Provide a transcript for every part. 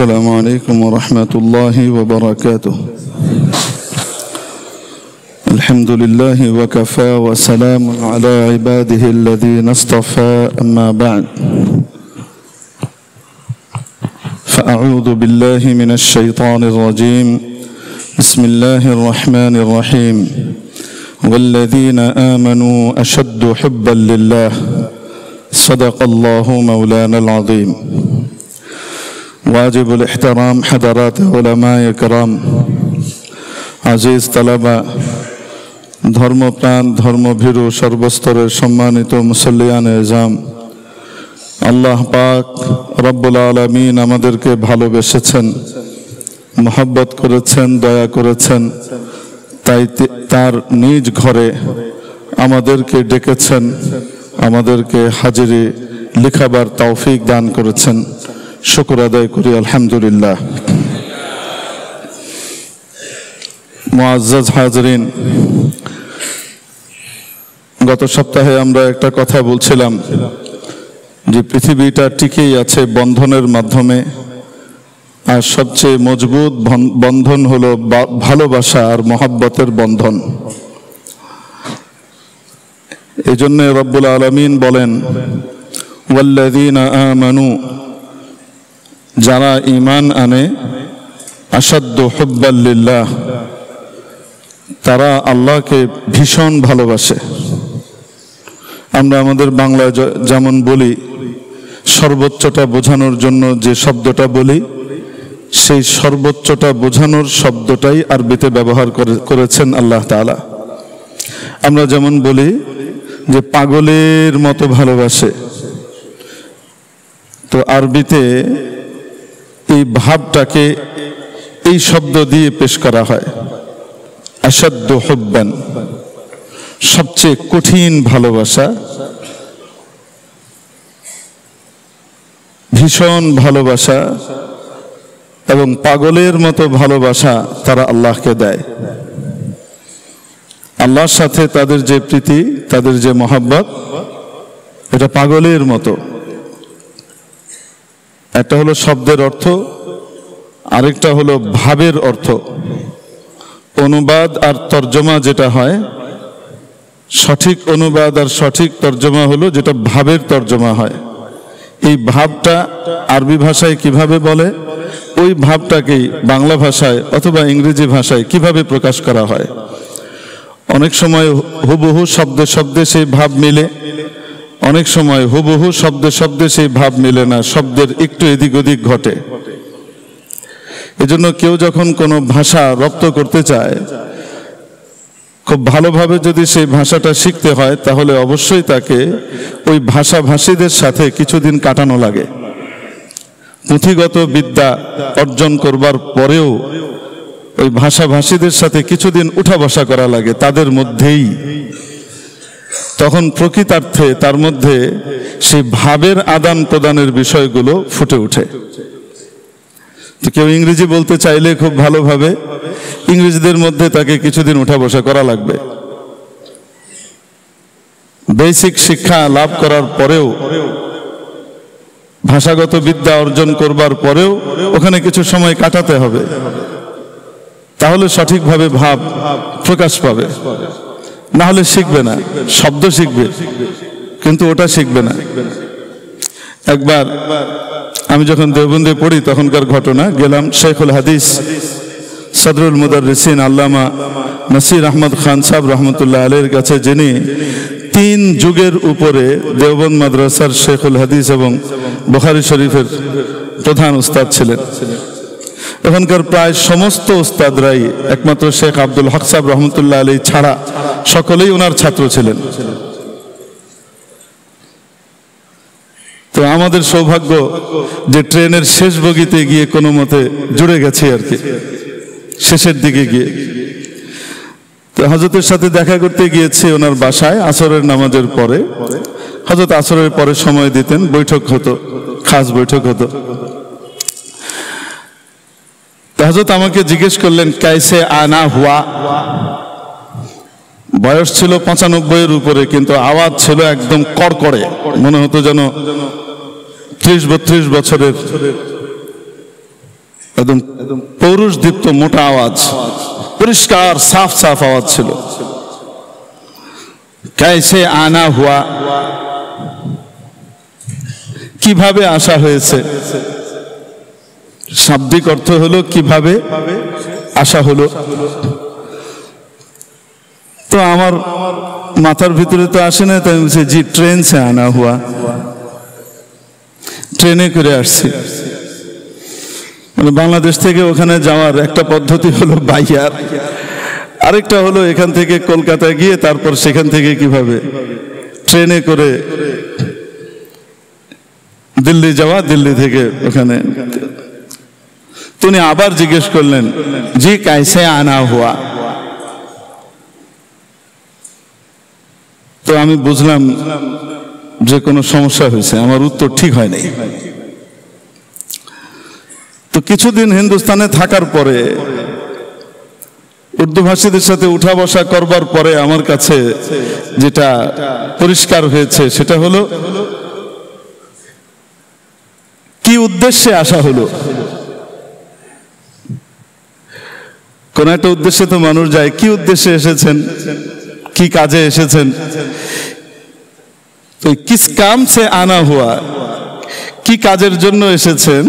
السلام عليكم ورحمة الله وبركاته. الحمد لله وكفى وسلام على عباده الذين اصطفى أما بعد فأعوذ بالله من الشيطان الرجيم بسم الله الرحمن الرحيم والذين آمنوا أشد حبا لله صدق الله مولانا العظيم. واجب الاحترام حضرات علماء کرام, আজিজ তালাবা, ধর্মপ্রাণ ধর্মভীরু সর্বস্তরের সম্মানিত মুসল্লিয়ান এজাম, আল্লাহ পাক রব্বুল আলামিন আমাদেরকে ভালোবেসেছেন, মহব্বত করেছেন, দয়া করেছেন, তাই তার নিজ ঘরে আমাদেরকে ডেকেছেন, আমাদেরকে হাজিরি লিখাবার তৌফিক দান করেছেন। শুকর আদায় করি আলহামদুলিল্লাহ। মুআজ্জাজ হাজরিন, গত সপ্তাহে আমরা একটা কথা বলছিলাম যে পৃথিবীটা টিকেই আছে বন্ধনের মাধ্যমে, আর সবচেয়ে মজবুত বন্ধন হলো ভালোবাসা আর মহব্বতের বন্ধন। এই জন্য রব্বুল আলামিন বলেন ওয়াল্লাযীনা আমানু, যারা ঈমান আনে, আশাদ্দু হুব্বাল লিল্লাহ, তারা আল্লাহকে ভীষণ ভালোবাসে। আমরা আমাদের বাংলায় যেমন বলি, সর্বোচ্চটা বোঝানোর জন্য যে শব্দটা বলি, সেই সর্বোচ্চটা বোঝানোর শব্দটাই আরবিতে ব্যবহার করেছেন আল্লাহ তাআলা। আমরা যেমন বলি যে পাগলের মতো ভালোবাসে, তো আরবিতে এই ভাবটাকে এই শব্দ দিয়ে পেশ করা হয়, আশাদ্দু হুব্বান, সবচেয়ে কঠিন ভালোবাসা, ভীষণ ভালোবাসা এবং পাগলের মতো ভালোবাসা তারা আল্লাহকে দেয়। আল্লাহর সাথে তাদের যে প্রীতি, তাদের যে মহব্বত, এটা পাগলের মতো। একটা হলো শব্দের অর্থ, আরেকটা হলো ভাবের অর্থ। অনুবাদ আর তর্জমা যেটা হয়, সঠিক অনুবাদ আর সঠিক তর্জমা হলো যেটা ভাবের তর্জমা হয়। এই ভাবটা আরবি ভাষায় কিভাবে বলে, ওই ভাবটাকেই বাংলা ভাষায় অথবা ইংরেজি ভাষায় কিভাবে প্রকাশ করা হয়। অনেক সময় হুবহু শব্দে শব্দে সেই ভাব মিলে, অনেক সময় হুবহু শব্দে শব্দে সেই ভাব মিলে না, শব্দের একটু এদিক ওদিক ঘটে। এজন্য কেউ যখন কোনো ভাষা রপ্ত করতে চায়, খুব ভালোভাবে যদি সেই ভাষাটা শিখতে হয়, তাহলে অবশ্যই তাকে ওই ভাষাভাষীদের সাথে কিছুদিন কাটানো লাগে। পুঁথিগত বিদ্যা অর্জন করবার পরেও ওই ভাষাভাষীদের সাথে কিছুদিন উঠা বসা করা লাগে তাদের মধ্যেই। তখন প্রকৃতার্থে তার মধ্যে সেই ভাবের আদান প্রদানের বিষয়গুলো ফুটে ওঠে। তো কেউ ইংরেজি বলতে চাইলে খুব ভালোভাবে ইংরেজদের মধ্যে তাকে কিছুদিন উঠা বসা করা লাগবে। বেসিক শিক্ষা লাভ করার পরেও, ভাষাগত বিদ্যা অর্জন করবার পরেও ওখানে কিছু সময় কাটাতে হবে, তাহলে সঠিকভাবে ভাব প্রকাশ পাবে। না হলে শিখবে না, শব্দ শিখবে কিন্তু ওটা শিখবে না। একবার আমি যখন দেওবন্দে পড়ি তখনকার ঘটনা, গেলাম শেখুল হাদিস সদরুল মুদাররিসিন আল্লামা নাসির আহমদ খান সাহেব রহমতুল্লাহ আলাইহির কাছে, যিনি 3 যুগের উপরে দেওবন্দ মাদ্রাসার শেখুল হাদিস এবং বুখারী শরীফের প্রধান উস্তাদ ছিলেন। এখানকার প্রায় সমস্ত উস্তাদরাই একমাত্র শেখ আব্দুল হক সাহেব রহমতুল্লাহ আলাইহি ছাড়া সকলেই ওনার ছাত্র ছিলেন। তো আমাদের সৌভাগ্য যে ট্রেনের শেষ বগিতে গিয়ে কোনো মতে জুড়ে গেছি আর কি, শেষের দিকে গিয়ে। তো হযরতের সাথে দেখা করতে গিয়েছি ওনার বাসায় আসরের নামাজের পরে। হযরত আসরের পরে সময় দিতেন, বৈঠক হতো, খাস বৈঠক হতো। হযরত আমাকে জিজ্ঞেস করলেন কাইসে আনা হুয়া। বয়স ছিল 95-এর উপরে, কিন্তু আওয়াজ ছিল একদম কড়কড়ে, মনে হতো যেন 30-32 বছরের একদম পৌরুষ দীপ্ত মোটা আওয়াজ, পরিষ্কার সাফ সাফ আওয়াজ ছিল। कैसे आना हुआ, কিভাবে আসা হয়েছে, শাব্দিক অর্থ হলো কিভাবে আসা হলো। তো আমার মাথার ভিতরে তো আসে না, তাই বলছি জি ট্রেন সে আনা হুয়া, ট্রেনে করে আসছি। মানে বাংলাদেশ থেকে ওখানে যাওয়ার একটা পদ্ধতি হলো বাইয়ার, আরেকটা হলো এখান থেকে কলকাতায় গিয়ে তারপর সেখান থেকে কিভাবে ট্রেনে করে দিল্লি যাওয়া, দিল্লি থেকে ওখানে। তিনি আবার জিজ্ঞেস করলেন জি কাইসে আনা হুয়া। তো আমি বুঝলাম যে কোনো সমস্যা হয়েছে, আমার উত্তর ঠিক হয় নাই। তো কিছুদিন হিন্দুস্তানে থাকার পরে, উর্দু ভাষীদের সাথে উঠা বসা করবার পরে আমার কাছে যেটা পরিষ্কার হয়েছে সেটা হলো কি উদ্দেশ্যে আসা হলো। কোন একটা উদ্দেশ্যে তো মানুষ যায়, কি উদ্দেশ্যে এসেছেন, কি কাজে এসেছেন। তো কিস কাম সে আনা হুয়া, কি কাজের জন্য এসেছেন,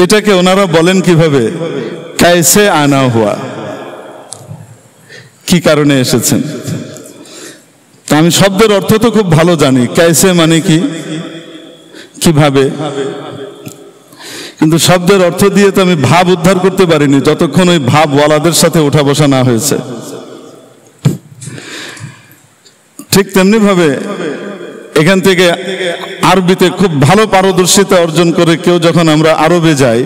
এটাকে ওনারা বলেন কিভাবে, কাইসে আনা হুয়া, কি কারণে এসেছেন। আমি শব্দের অর্থ তো খুব ভালো জানি, কাইসে মানে কি, কিভাবে, কিন্তু শব্দের অর্থ দিয়ে তো আমি ভাব উদ্ধার করতে পারিনি যতক্ষণ ওই ভাব ওয়ালাদের সাথে ওঠা বসা না হয়েছে। ঠিক তেমনি ভাবে এখান থেকে আরবিতে খুব ভালো পারদর্শিতা অর্জন করে কেউ যখন আমরা আরবে যাই,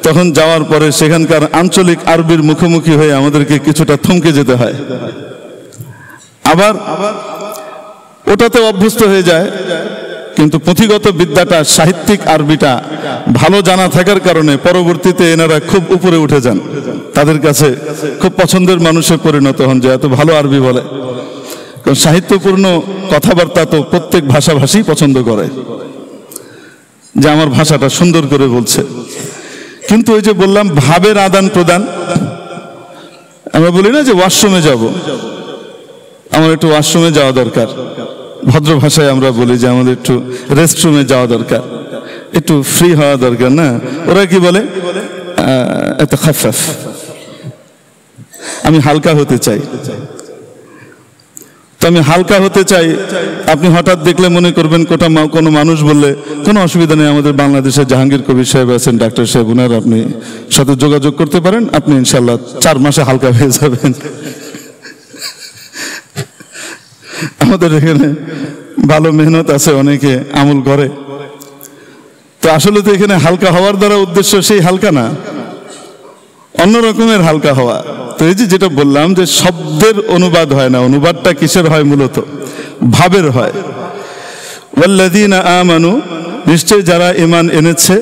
তখন যাওয়ার পরে সেখানকার আঞ্চলিক আরবির মুখোমুখি হয়ে আমাদেরকে কিছুটা থমকে যেতে হয়। আবার ওটাতে অভ্যস্ত হয়ে যায়, কিন্তু পুঁথিগত বিদ্যাটা, সাহিত্যিক আরবিটা ভালো জানা থাকার কারণে পরবর্তীতে এনারা খুব উপরে উঠে যান, তাদের কাছে খুব পছন্দের মানুষে পরিণত হন যে এত ভালো আরবি বলে। কারণ সাহিত্যপূর্ণ কথাবার্তা তো প্রত্যেক ভাষাভাষী পছন্দ করে, যে আমার ভাষাটা সুন্দর করে বলছে। কিন্তু ওই যে বললাম ভাবের আদান প্রদান, আমরা বলি না যে ওয়াশরুমে যাব, আমার একটু ওয়াশরুমে যাওয়া দরকার, ভদ্র ভাষায় আমরা বলি যে আমাদের একটু রেস্টরুমে যাওয়া দরকার, একটু ফ্রি হওয়া দরকার না। ওরা কি বলে, এত খাফাফ, আমি হালকা হতে চাই। তো আমি হালকা হতে চাই, আপনি হঠাৎ দেখলে মনে করবেন কোনো মানুষ বললে কোনো অসুবিধা নেই, আমাদের বাংলাদেশের জাহাঙ্গীর কবির সাহেব আছেন, ডাক্তার সাহেব, উনার আপনি সাথে যোগাযোগ করতে পারেন, আপনি ইনশাল্লাহ 4 মাসে হালকা হয়ে যাবেন। আমাদের এখানে ভালো মেহনত আছে, অনেকে আমল করে। তো আসলে তো এখানে হালকা হওয়ার দ্বারা উদ্দেশ্য সেই হালকা না, অন্য রকমের হালকা হওয়া। তো এই যে যেটা বললাম যে শব্দের অনুবাদ হয় না, অনুবাদটা কিসের হয়, মূলত ভাবের হয়। ওয়াল্লাযীনা আমানু, নিশ্চয় যারা ঈমান এনেছে।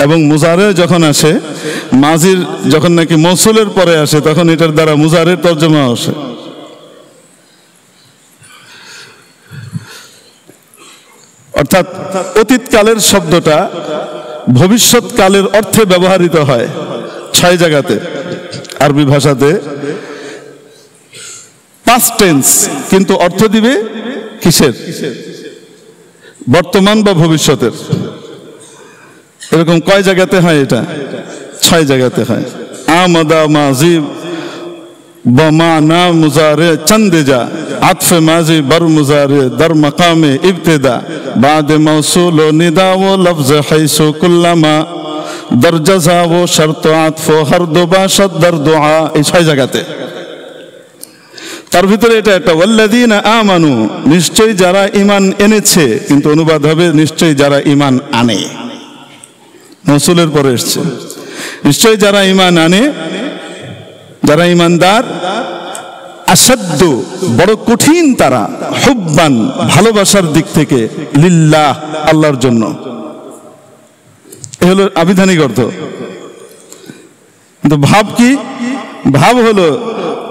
এবং মুজারে যখন আসে, মাজির যখন নাকি মৌসুলের পরে আসে, তখন এটার দ্বারা মুজারের তর্জমা আসে। অর্থাৎ অতীতকালের শব্দটা ভবিষ্যৎকালের অর্থে ব্যবহৃত হয় 6 জায়গাতে আরবি ভাষাতে। পাস্ট টেন্স, কিন্তু অর্থ দিবে কিসের, বর্তমান বা ভবিষ্যতের। এরকম কয় জায়গাতে হয়, এটা 6 জায়গাতে হয়। আমাদা মাজি বমানা মুজারে চন্দেজা, আতফে মাজি बर मुजारे दर मकामे इब्तिदा बाद मौसूल व निदा व लफ्ज हैसु कुल्लमा दर जजा व शर्त आतफ हर दुबाशत दर दुआ। এই 6 জায়গাতে। তার ভিতরে এটা একটা ওয়াল্লাযীনা আমানু, নিশ্চয়ই যারা ঈমান এনেছে, কিন্তু অনুবাদ হবে নিশ্চয়ই যারা ঈমান আনে। মৌসুলের পরে এসেছে, নিশ্চয়ই যারা ঈমান আনে, যারা ঈমানদার। আসাদ্দ, বড় কঠিন তারা, হুব্বান, ভালোবাসার দিক থেকে, লিল্লাহ, আল্লাহর জন্য। এ হলো আবিধানিক অর্থ। কিন্তু ভাব কি, ভাব হলো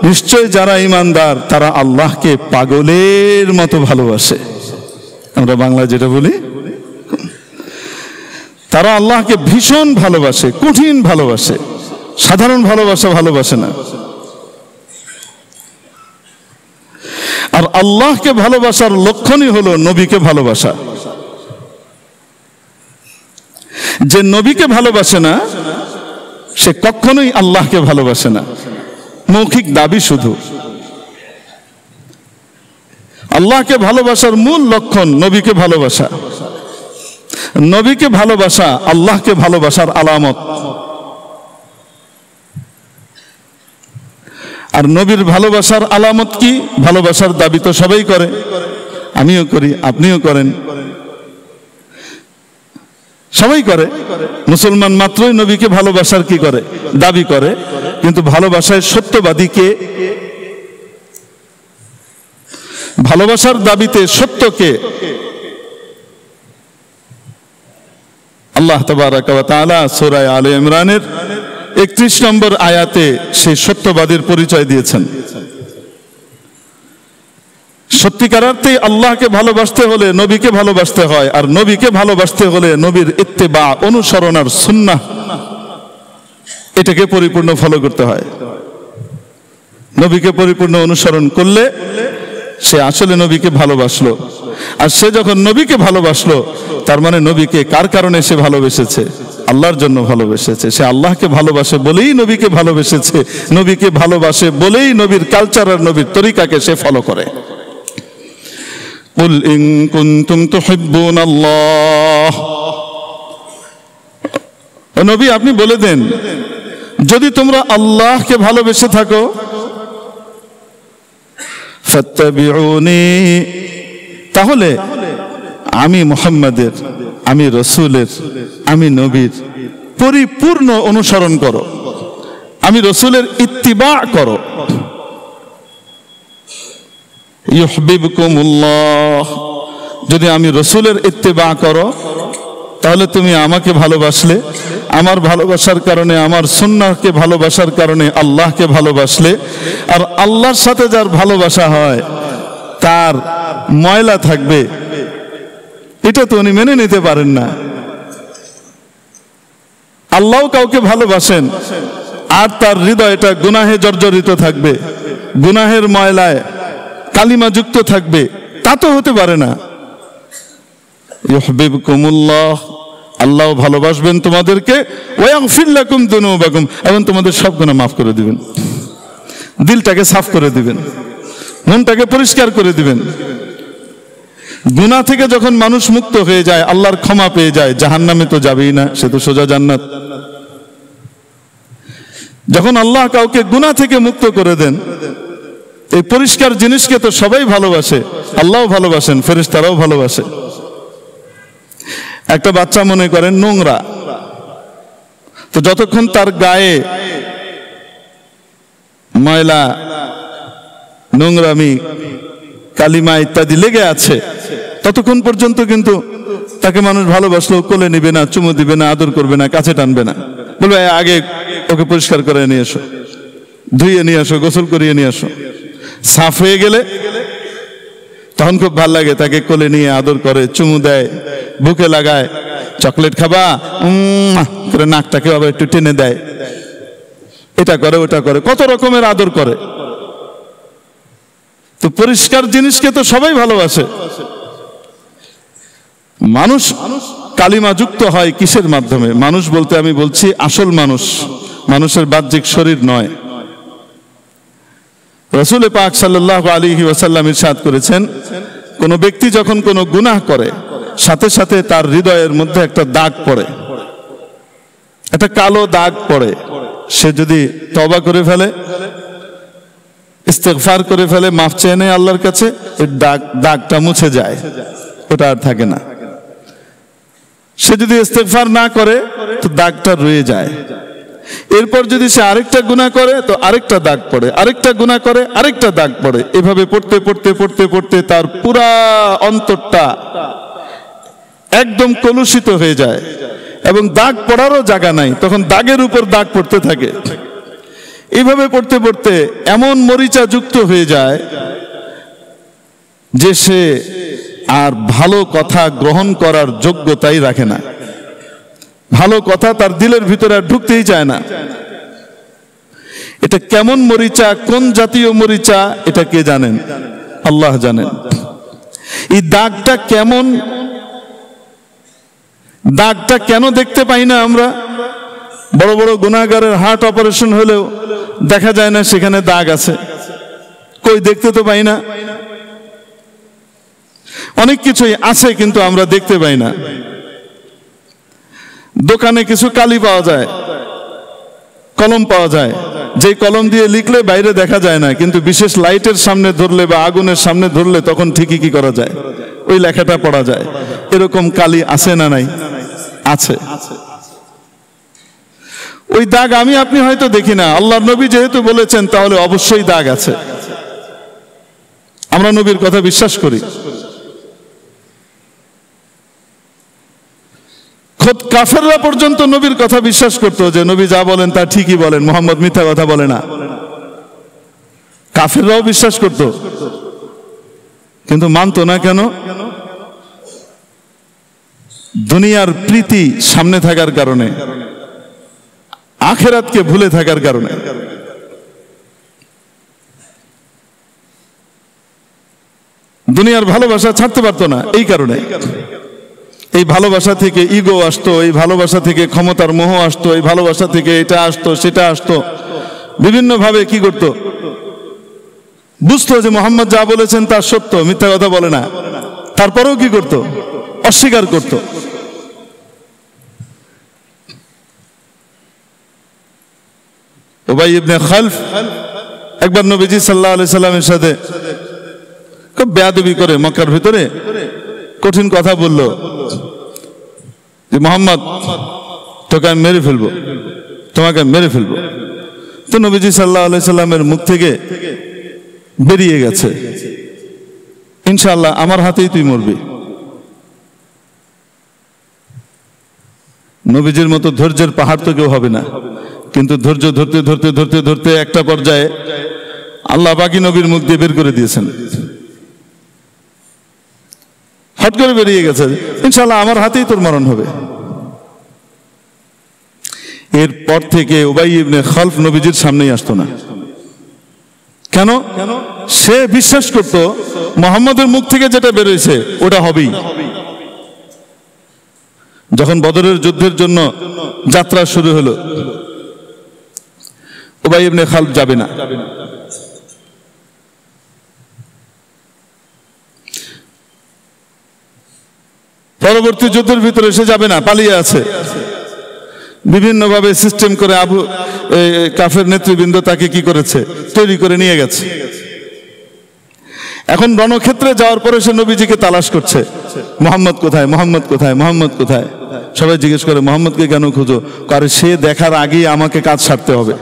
নিশ্চয় যারা ঈমানদার তারা আল্লাহকে পাগলের মতো ভালোবাসে। আমরা বাংলা যেটা বলি, তারা আল্লাহকে ভীষণ ভালোবাসে, কঠিন ভালোবাসে, সাধারণ ভালোবাসা ভালোবাসে না। আর আল্লাহকে ভালোবাসার লক্ষণই হলো নবীকে ভালোবাসা। যে নবীকে ভালোবাসে না সে কখনোই আল্লাহকে ভালোবাসে না, মৌখিক দাবি শুধু। আল্লাহকে ভালোবাসার মূল লক্ষণ নবীকে ভালোবাসা। নবীকে ভালোবাসা আল্লাহকে ভালোবাসার আলামত। আর নবীর ভালোবাসার আলামত কি? ভালোবাসার দাবি তো সবাই করে, আমিও করি, আপনিও করেন, সবাই করে। মুসলমান মাত্রই নবীকে ভালোবাসার কি করে? দাবি করে। কিন্তু ভালোবাসায় সত্যবাদী কে? ভালোবাসার দাবিতে সত্য কে? আল্লাহ তাবারাকা ওয়া তাআলা সূরা আলে ইমরানের 31 নম্বর আয়াতে সেই সত্যবাদীর পরিচয় দিয়েছেন। সত্যিকার অর্থে আল্লাহকে ভালোবাসতে হলে নবীকে ভালোবাসতে হয়, আর নবীকে ভালোবাসতে হলে নবীর ইত্তেবা, অনুসরণ আর সুন্নাহ এটাকে পরিপূর্ণ ফলো করতে হয়। নবীকে পরিপূর্ণ অনুসরণ করলে সে আসলে নবীকে ভালোবাসলো। আর সে যখন নবীকে ভালোবাসলো তার মানে নবীকে কার কারণে সে ভালোবেসেছে? আল্লাহর জন্য ভালোবেসেছে। সে আল্লাহকে ভালোবাসে বলেই নবীকে ভালোবেসেছে, নবীকে ভালোবাসে বলেই নবীর কালচার আর নবীর তরিকাকে সে ফলো করে। কুল ইন কুনতুম তুহিব্বুনাল্লাহ, নবী আপনি বলে দেন যদি তোমরা আল্লাহকে ভালোবেসে থাকো, ফাত্তাবিউনি, তাহলে আমি মুহাম্মাদের, আমি রসুলের, আমি নবীর পরিপূর্ণ অনুসরণ করো, আমি রসুলের ইত্তিবা করো। ইউহিব্বুকুমুল্লাহ, যদি আমি রসুলের ইত্তিবা করো তাহলে তুমি আমাকে ভালোবাসলে, আমার ভালোবাসার কারণে, আমার সুন্নাহকে ভালোবাসার কারণে আল্লাহকে ভালোবাসলে। আর আল্লাহর সাথে যার ভালোবাসা হয় তার ময়লা থাকবে, এটা তো উনি মেনে নিতে পারেন না। আল্লাহ কাউকে ভালোবাসেন আর তার হৃদয়টা গুনাহে জর্জরিত থাকবে, গুনাহের ময়লায় কালিমা যুক্ত থাকবে, তা তো হতে পারে না। ইউহিব্বুকুমুল্লাহ, আল্লাহ ভালোবাসবেন তোমাদেরকে, ওয়া ইয়াগফির লাকুম যুনুবাকুম, এবং তোমাদের সব গুনাহ মাফ করে দিবেন, দিলটাকে সাফ করে দিবেন, মনটাকে পরিষ্কার করে দিবেন। গুনাহ থেকে যখন মানুষ মুক্ত হয়ে যায়, আল্লাহর ক্ষমা পেয়ে যায়, জাহান্নামে তো যাবেই না, সে তো সোজা জান্নাত। যখন আল্লাহ কাউকে গুনাহ থেকে মুক্ত করে দেন, এই পরিষ্কার জিনিসকে তো সবাই ভালোবাসে, আল্লাহও ভালোবাসেন, ফেরেশতারাও ভালোবাসে। একটা বাচ্চা মনে করেন নোংরা, তো যতক্ষণ তার গায়ে ময়লা, নোংরামি, কালিমা ইত্যাদি লেগে আছে ততক্ষণ পর্যন্ত কিন্তু তাকে মানুষ ভালোবাসলেও কোলে নিবে না, চুমু দিবে না, আদর করবে না, কাছে টানবে না, বলবে আগে ওকে পরিষ্কার করে নিয়ে এসো, ধুইয়ে নিয়ে আসো, গোসল করিয়ে নিয়ে আসো। সাফ হয়ে গেলে তখন খুব ভালো লাগে, তাকে কোলে নিয়ে আদর করে, চুমু দেয়, বুকে লাগায়, চকলেট খাবা করে নাকটাকে আবার একটু টেনে দেয়, এটা করে ওটা করে, কত রকমের আদর করে। তো পরিষ্কার জিনিসকে তো সবাই ভালোবাসে। মানুষ কালিমা যুক্ত হয় কিসের মাধ্যমে? মানুষ বলতে আমি বলছি আসল মানুষ, মানুষের বাহ্যিক শরীর নয়। রাসূল পাক সাল্লাল্লাহু আলাইহি ওয়াসাল্লাম ইরশাদ করেছেন, কোন ব্যক্তি যখন কোনো গুনাহ করে সাথে সাথে তার হৃদয়ের মধ্যে একটা দাগ পড়ে, একটা কালো দাগ পড়ে, সে যদি তওবা করে ফেলে, ইস্তেগফার করে ফেলে, মাফ চেয়ে নেয় আল্লাহর কাছে, এই দাগটা মুছে যায়, ওটা আর থাকে না। সে যদি ইস্তেগফার না করে তো দাগটা রয়ে যায়। এরপর যদি সে আরেকটা গুনাহ করে তো আরেকটা দাগ পড়ে, আরেকটা গুনাহ করে আরেকটা দাগ পড়ে, এভাবে পড়তে পড়তে পড়তে পড়তে তার পুরা অন্তরটা একদম কলুষিত হয়ে যায় এবং দাগ পড়ারও জায়গা নাই, তখন দাগের উপর দাগ পড়তে থাকে। এইভাবে পড়তে পড়তে এমন মরিচা যুক্ত হয়ে যায় যে সে আর ভালো কথা গ্রহণ করার যোগ্যতাই রাখে না। ভালো কথা তার দিলের ভিতরে আর ঢুকতেই চায় না। এটা কেমন মরিচা, কোন জাতীয় মরিচা, এটা কে জানেন? আল্লাহ জানেন। এই দাগটা কেমন, দাগটা কেন দেখতে পাই না আমরা? বড় বড় গুনাহগারের হার্ট অপারেশন হলেও দেখা যায় না সেখানে দাগ আছে, কই দেখতে তো পাই না। অনেক কিছুই আছে কিন্তু আমরা দেখতে পাই না। দোকানে কিছু কালি পাওয়া যায়, কলম পাওয়া যায়, যে কলম দিয়ে লিখলে বাইরে দেখা যায় না, কিন্তু বিশেষ লাইটের সামনে ধরলে বা আগুনের সামনে ধরলে তখন ঠিকই কি করা যায়, ওই লেখাটা পড়া যায়। এরকম কালি আছে না নাই? আছে। ওই দাগ আমি আপনি হয়তো দেখি না, আল্লাহর নবী যেহেতু বলেছেন তাহলে অবশ্যই দাগ আছে। আমরা নবীর কথা বিশ্বাস করি। খোদ কাফেররা পর্যন্ত নবীর কথা বিশ্বাস করতো যে নবী যা বলেন তা ঠিকই বলেন, মুহাম্মদ মিথ্যা কথা বলে না। কাফেররাও বিশ্বাস করত, কিন্তু মানতো না কেন? দুনিয়ার প্রীতি সামনে থাকার কারণে, আখিরাতকে ভুলে থাকার কারণে। দুনিয়ার ভালোবাসা ছাড়তে পারতো না এই কারণে। এই ভালোবাসা থেকে ইগো আসতো, এই ভালোবাসা থেকে ক্ষমতার মোহ আসতো, এই ভালোবাসা থেকে এটা আসতো সেটা আসতো। বিভিন্ন ভাবে কি করত? বুঝতো যে মুহাম্মদ যা বলেছেন তা সত্য, মিথ্যা কথা বলে না, তারপরেও কি করত? অস্বীকার করত। উবাই ইবনে খালফ একবার নবীজি সাল্লাল্লাহু আলাইহি সাল্লামের সাথে খুব বেয়াদবি করে মক্কার ভিতরে কঠিন কথা বলল যে মুহাম্মদ তোকে আমি মেরে ফেলবো, তোমাকে আমি মেরে ফেলবো। তো নবীজি সাল্লাল্লাহু আলাইহি সাল্লামের মুখ থেকে বেরিয়ে গেছে, ইনশাআল্লাহ আমার হাতেই তুই মরবি। নবীজির মতো ধৈর্যের পাহাড় তো কেউ হবে না, কিন্তু ধৈর্য ধরতে ধরতে ধরতে ধরতে একটা পর্যায়ে আল্লাহ বাকি নবীর মুখ দিয়ে বের করে দিয়েছেন। হট করে বেরিয়ে গেছে, ইনশাআল্লাহ আমার হাতেই তোর মরণ হবে। এরপর থেকে উবাই ইবনে খালফ নবীজির সামনেই আসতো না। কেন? সে বিশ্বাস করত মুহাম্মদের মুখ থেকে যেটা বেরোয়েছে ওটা হবেই। যখন বদরের যুদ্ধের জন্য যাত্রা শুরু হলো, উবাই ইবনে খালফ যাবে না। পরবর্তী যুদ্ধের ভিতরে সে যাবে না, পালিয়ে আছে। বিভিন্নভাবে সিস্টেম করে কাফের নেতৃবৃন্দ তাকে কি করেছে? তৈরি করে নিয়ে গেছে। এখন রণক্ষেত্রে যাওয়ার পরে সে নবীজিকে তালাশ করছে, মুহাম্মদ কোথায়, মুহাম্মদ কোথায়, মুহাম্মদ কোথায়। সবাই জিজ্ঞেস করে মুহাম্মদকে কেন খুঁজো? কারণ সে দেখার আগেই আমাকে কাজ সারতে হবে,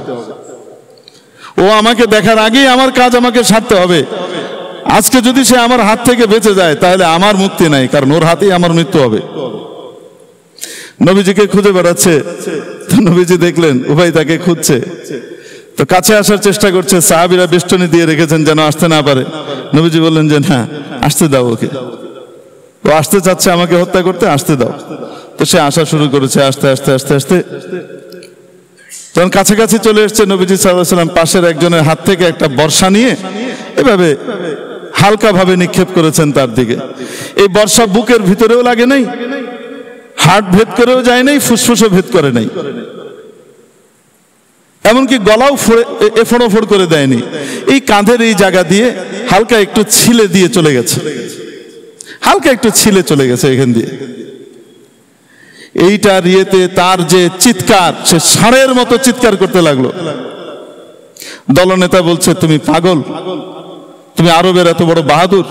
ও আমাকে দেখার আগেই আমার কাজ আমাকে সারতে হবে। আজকে যদি সে আমার হাত থেকে বেঁচে যায় তাহলে আমার মুক্তি নাই, কারণ ওর হাতেই আমার মৃত্যু হবে। নবীজিকে খুঁজে বেড়াচ্ছে, তো নবীজি দেখলেন উবাই তাকে খুঁজছে, তো কাছে আসার চেষ্টা করছে। সাহাবীরা বেষ্টনী দিয়ে রেখেছেন যেন আসতে না পারে। নবীজি বললেন যে না, আসতে দাও ওকে, ও আসতে চাচ্ছে আমাকে হত্যা করতে, আসতে দাও। তো সে আসা শুরু করেছে, আস্তে আস্তে আস্তে আস্তে যখন কাছাকাছি চলে এসছে, নবীজি সাল্লাল্লাহু আলাইহি সাল্লাম পাশের একজনের হাত থেকে একটা বর্ষা নিয়ে এভাবে হালকা ভাবে নিক্ষেপ করেছেন তার দিকে। এই বর্ষা বুকের ভিতরেও লাগে নাই, হার্ট ভেদ করেও যায় নাই, ফুসফুসও ভেদ করে নাই, এমনকি গলাও এফোড় করে দেয়নি। এই কাঁধের এই জায়গা দিয়ে হালকা একটু ছিলে দিয়ে চলে গেছে, হালকা একটু ছিলে চলে গেছে এখান দিয়ে। এইটার ইয়েতে তার যে চিৎকার, সে ষাঁড়ের মতো চিৎকার করতে লাগলো। দলনেতা বলছে তুমি পাগল, তুমি আরবের এত বড় বাহাদুর,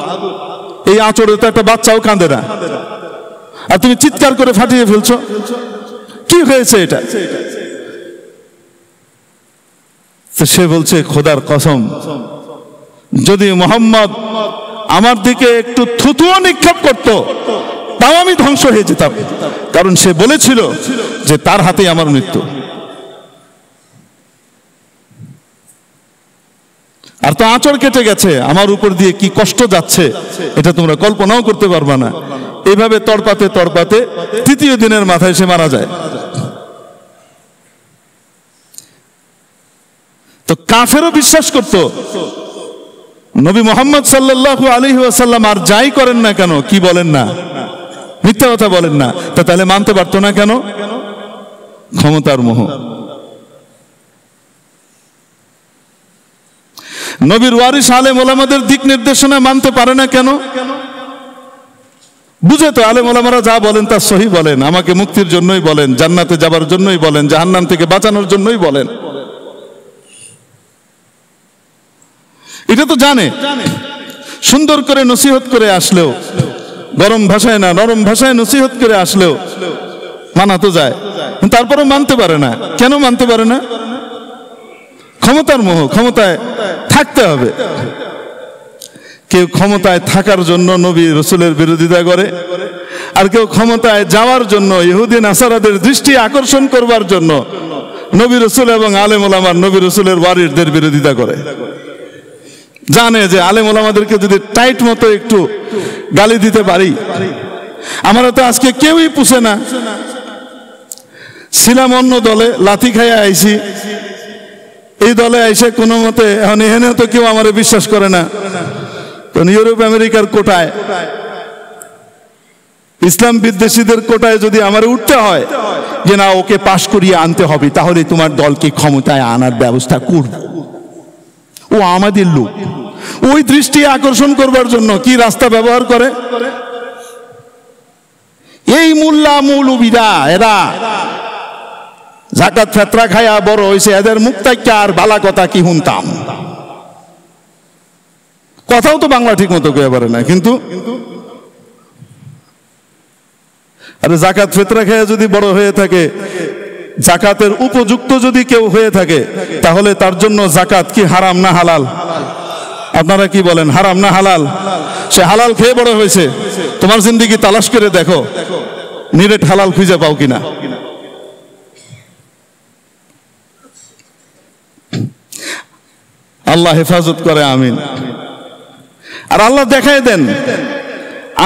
এই আঁচড়ে তো একটা বাচ্চাও কাঁদে না, আর তুমি চিৎকার করে ফাটিয়ে ফেলছো, কি হয়েছে এটা? তো সে বলছে খোদার কসম, যদি মুহাম্মদ আমার দিকে একটু থুতুও নিক্ষেপ করত তাও আমি ধ্বংস হয়ে যেতাম, কারণ সে বলেছিল যে তার হাতেই আমার মৃত্যু। আর তো আঁচড় কেটে গেছে, আমার উপর দিয়ে কি কষ্ট যাচ্ছে এটা তোমরা কল্পনাও করতে পারবা না। এইভাবে তড়পাতে তড়পাতে তৃতীয় দিনের মাথায় সে মারা যায়। তো কাফেরও বিশ্বাস করত নবী মুহাম্মদ সাল্লাল্লাহু আলাইহি ওয়াসাল্লাম আর যাই করেন না কেন, কি বলেন না, মিথ্যা কথা বলেন না, তা তাহলে মানতে পারতো না কেন? ক্ষমতার মোহ। নবীর ওয়ারিস আলেম ওলামাদের দিক নির্দেশনা মানতে পারে না কেন? বুঝে তো আলেম ওলামারা যা বলেন তা সহি বলেন, আমাকে মুক্তির জন্যই বলেন, জান্নাতে যাবার জন্যই বলেন, জাহান্নাম থেকে বাঁচানোর জন্যই বলেন। এটা তো জানে। সুন্দর করে নসিহত করে আসলেও, গরম ভাষায় না নরম ভাষায় নসিহত করে আসলেও মানা তো যায়, তারপরেও মানতে পারে না। কেন মানতে পারে না? ক্ষমতার মোহ। ক্ষমতায় থাকতে হবে। কেউ ক্ষমতায় থাকার জন্য নবী রসুলের বিরোধিতা করে, আর কেউ ক্ষমতায় যাওয়ার জন্য ইহুদি নাসারাদের দৃষ্টি আকর্ষণ করবার জন্য নবী রসুল এবং আলেম ওলামার, নবী রসুলের ওয়ারিসদের বিরোধিতা করে। জানে যে আলেম ওলামাদেরকে যদি টাইট মতো একটু গালি দিতে পারি, আমরা তো আজকে কেউই পুষে না। ছিলাম অন্য দলে, লাথি খাইয়া আইছি, এই দলে আইসে কোনো মতে এখন এখানে তো কেউ আমার বিশ্বাস করে না। কারণ ইউরোপ আমেরিকার কোটায়, ইসলাম বিদ্বেষীদের কোটায় যদি আমার উঠতে হয় যে না ওকে পাশ করিয়ে আনতে হবে, তাহলে তোমার দলকে ক্ষমতায় আনার ব্যবস্থা করব, ও আমাদের লোক, ওই দৃষ্টি আকর্ষণ করবার জন্য কি রাস্তা ব্যবহার করে? এই মোল্লা মৌলবীরা, এরা জাকাত ফেতরা খায়া বড় হয়েছে, এদের মুখ থেকে আর বালা কথা কি শুনতাম? কথাও তো বাংলা ঠিক মতো কয়ে পারে না, কিন্তু আরে জাকাত ফেতরা খায়া যদি বড় হয়ে থাকে, জাকাতের উপযুক্ত যদি কেউ হয়ে থাকে, তাহলে তার জন্য জাকাত কি হারাম না হালাল? আপনারা কি বলেন, হারাম না হালাল? সে হালাল খেয়ে বড় হয়েছে, তোমার জিন্দেগি তালাশ করে দেখো নিরেট হালাল খুঁজে পাও কিনা। আল্লাহ হেফাজত করে, আমিন। আর আল্লাহ দেখায় দেন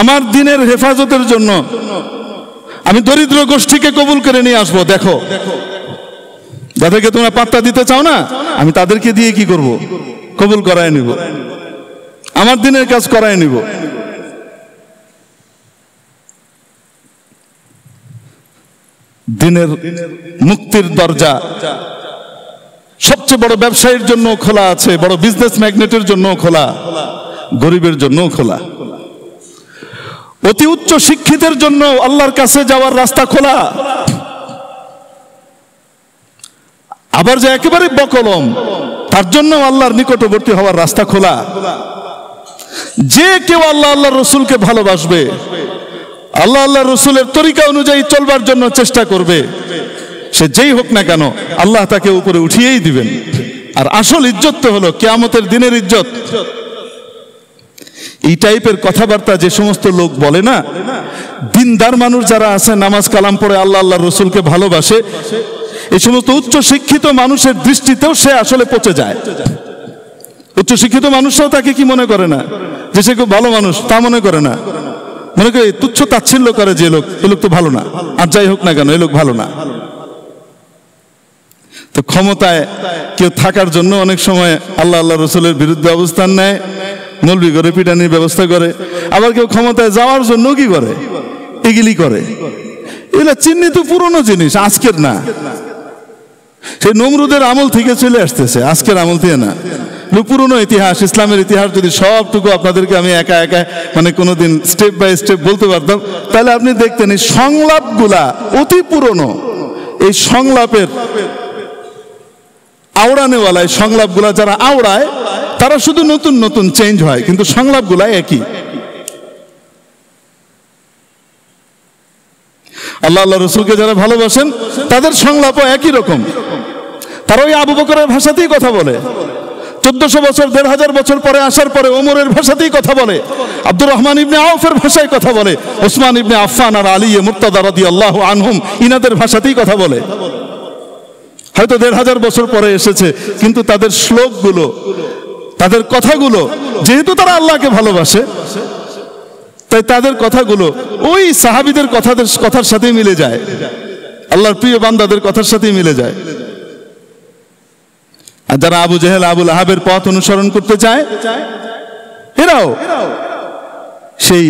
আমার দিনের হেফাজতের জন্য আমি দরিদ্র গোষ্ঠীকে কবুল করে নিয়ে আসবো। দেখো, যাদেরকে তোমরা পাত্তা দিতে চাও না, আমি তাদেরকে দিয়ে কি করব? কবুল করায় নিব, আমার দিনের কাজ করায় নিব। দিনের মুক্তির দরজা সবচেয়ে বড় ব্যবসায়ীর জন্য খোলা আছে, বড় বিজনেস ম্যাগনেটের জন্য খোলা, গরিবের জন্য খোলা, অতি উচ্চ শিক্ষিতের জন্য আল্লাহর কাছে যাওয়ার রাস্তা খোলা। আবার যে একেবারে বকলম, তার জন্য আল্লাহর নিকটবর্তী হওয়ার রাস্তা খোলা। যে কেউ আল্লাহ আল্লাহ রসুলকে ভালোবাসবে, আল্লাহ আল্লাহ রসুলের তরিকা অনুযায়ী চলবার জন্য চেষ্টা করবে, সে যেই হোক না কেন আল্লাহ তাকে উপরে উঠিয়েই দিবেন। আর আসল ইজ্জত তো হলো কিয়ামতের দিনের ইজ্জত। এই টাইপের কথাবার্তা যে সমস্ত লোক বলে না, দিনদার মানুষ যারা আছে, নামাজ কালাম পড়ে আল্লাহ আল্লাহ রসুলকে ভালোবাসে, এই সমস্ত উচ্চ শিক্ষিত মানুষের দৃষ্টিতেও সে আসলে পচে যায়। উচ্চ শিক্ষিত মানুষরাও তাকে কি মনে করে না যে সে খুব ভালো মানুষ, তা মনে করে না, মনে করে তুচ্ছ তাচ্ছিল্য করে যে লোক, এ লোক তো ভালো না, আর যাই হোক না কেন এ লোক ভালো না। তো ক্ষমতায় কেউ থাকার জন্য অনেক সময় আল্লাহ আল্লাহ রসুলের বিরুদ্ধে অবস্থান নেয়, মৌলবি করে পিটানির ব্যবস্থা করে। আবার কেউ ক্ষমতায় যাওয়ার জন্য কি করে? এগুলি করে। এগুলা চিহ্নিত পুরনো জিনিস, আজকের না, সেই নমরুদের আমল থেকে চলে আসতেছে, আজকের আমল থেকে না। পুরনো ইতিহাস, ইসলামের ইতিহাস যদি সবটুকু আপনাদেরকে আমি একা একা মানে কোনোদিন স্টেপ বাই স্টেপ বলতে পারতাম, তাহলে আপনি দেখতেন এই সংলাপগুলা অতি পুরনো। এই সংলাপের আওড়ানেওয়ালা, এই সংলাপগুলা যারা আওড়ায় তারা শুধু নতুন নতুন চেঞ্জ হয়, কিন্তু সংলাপগুলা একই। আল্লাহ আল্লাহ রসুলকে যারা ভালোবাসেন তাদের সংলাপও একই রকম। তারা ওই আবু বকরের ভাষাতেই কথা বলে, 1400 বছর 1500 বছর পরে আসার পরে ওমরের ভাষাতেই কথা বলে, আব্দুর রহমান ইবনে আউফের ভাষায় কথা বলে, ওসমান ইবনে আফফান আর আলী মুর্তাদা রাদিয়াল্লাহু আনহুম ইনাদের ভাষাতেই কথা বলে। হয়তো 1500 বছর পরে এসেছে, কিন্তু তাদের শ্লোকগুলো, তাদের কথাগুলো, যেহেতু তারা আল্লাহকে ভালোবাসে, তাই তাদের কথাগুলো ওই সাহাবীদের কথার সাথেই মিলে যায়, আল্লাহর প্রিয় বান্দাদের কথার সাথেই মিলে যায়। আর যারা আবু জেহেল আবুল আহাবের পথ অনুসরণ করতে চায় এরাও সেই